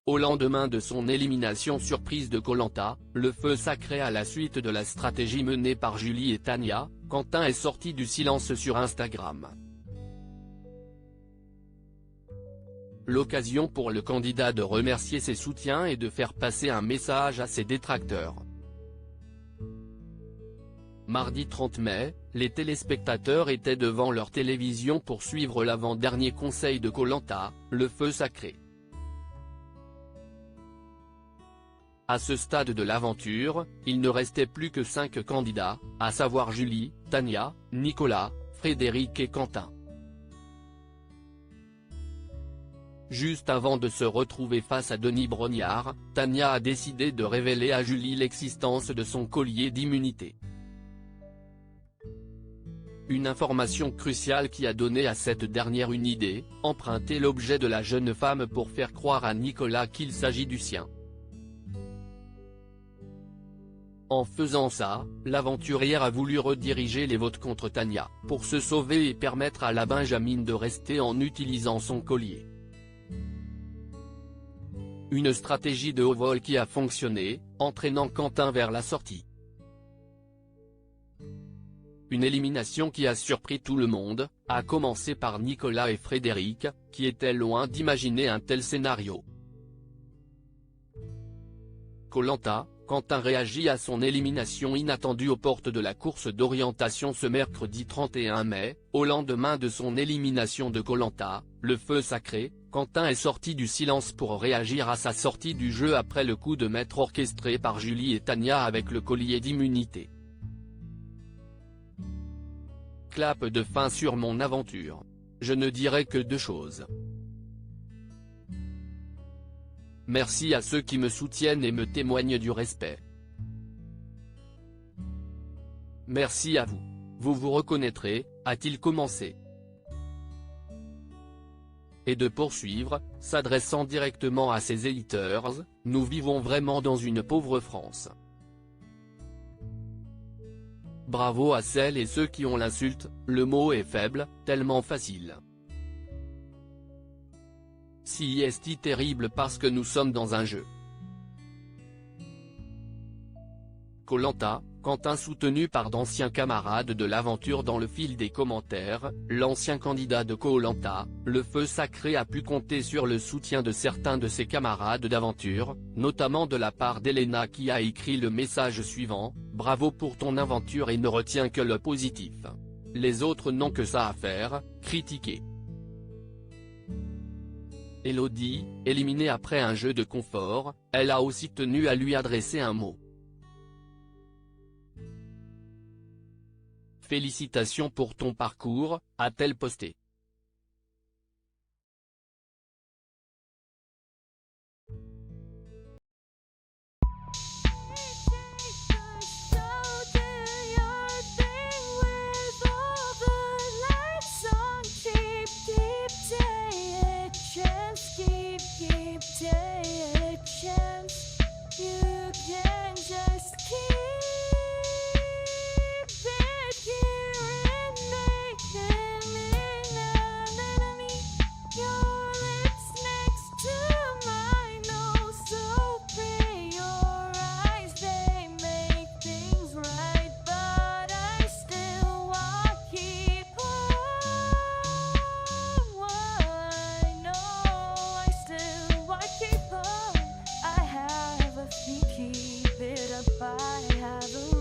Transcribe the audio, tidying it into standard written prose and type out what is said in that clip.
Au lendemain de son élimination surprise de Koh Lanta, le feu sacré à la suite de la stratégie menée par Julie et Tania, Quentin est sorti du silence sur Instagram. L'occasion pour le candidat de remercier ses soutiens et de faire passer un message à ses détracteurs. Mardi 30 mai, les téléspectateurs étaient devant leur télévision pour suivre l'avant-dernier conseil de Koh Lanta, le feu sacré. À ce stade de l'aventure, il ne restait plus que 5 candidats, à savoir Julie, Tania, Nicolas, Frédéric et Quentin. Juste avant de se retrouver face à Denis Brognard, Tania a décidé de révéler à Julie l'existence de son collier d'immunité. Une information cruciale qui a donné à cette dernière une idée, emprunter l'objet de la jeune femme pour faire croire à Nicolas qu'il s'agit du sien. En faisant ça, l'aventurière a voulu rediriger les votes contre Tania, pour se sauver et permettre à la Benjamine de rester en utilisant son collier. Une stratégie de haut vol qui a fonctionné, entraînant Quentin vers la sortie. Une élimination qui a surpris tout le monde, à commencer par Nicolas et Frédéric, qui étaient loin d'imaginer un tel scénario. Koh Lanta, Quentin réagit à son élimination inattendue aux portes de la course d'orientation ce mercredi 31 mai, au lendemain de son élimination de Koh Lanta, le feu sacré. Quentin est sorti du silence pour réagir à sa sortie du jeu après le coup de maître orchestré par Julie et Tania avec le collier d'immunité. Clap de fin sur mon aventure. Je ne dirai que 2 choses. Merci à ceux qui me soutiennent et me témoignent du respect. Merci à vous. Vous vous reconnaîtrez, a-t-il commencé. Et de poursuivre, s'adressant directement à ses éditeurs, nous vivons vraiment dans une pauvre France. Bravo à celles et ceux qui ont l'insulte, le mot est faible, tellement facile. Si est terrible parce que nous sommes dans un jeu. Koh Lanta, Quentin soutenu par d'anciens camarades de l'aventure. Dans le fil des commentaires, l'ancien candidat de Koh Lanta, le feu sacré a pu compter sur le soutien de certains de ses camarades d'aventure, notamment de la part d'Elena qui a écrit le message suivant: bravo pour ton aventure et ne retiens que le positif. Les autres n'ont que ça à faire, critiquer. Elodie, éliminée après un jeu de confort, elle a aussi tenu à lui adresser un mot. Félicitations pour ton parcours, a-t-elle posté. Keep it up, I have a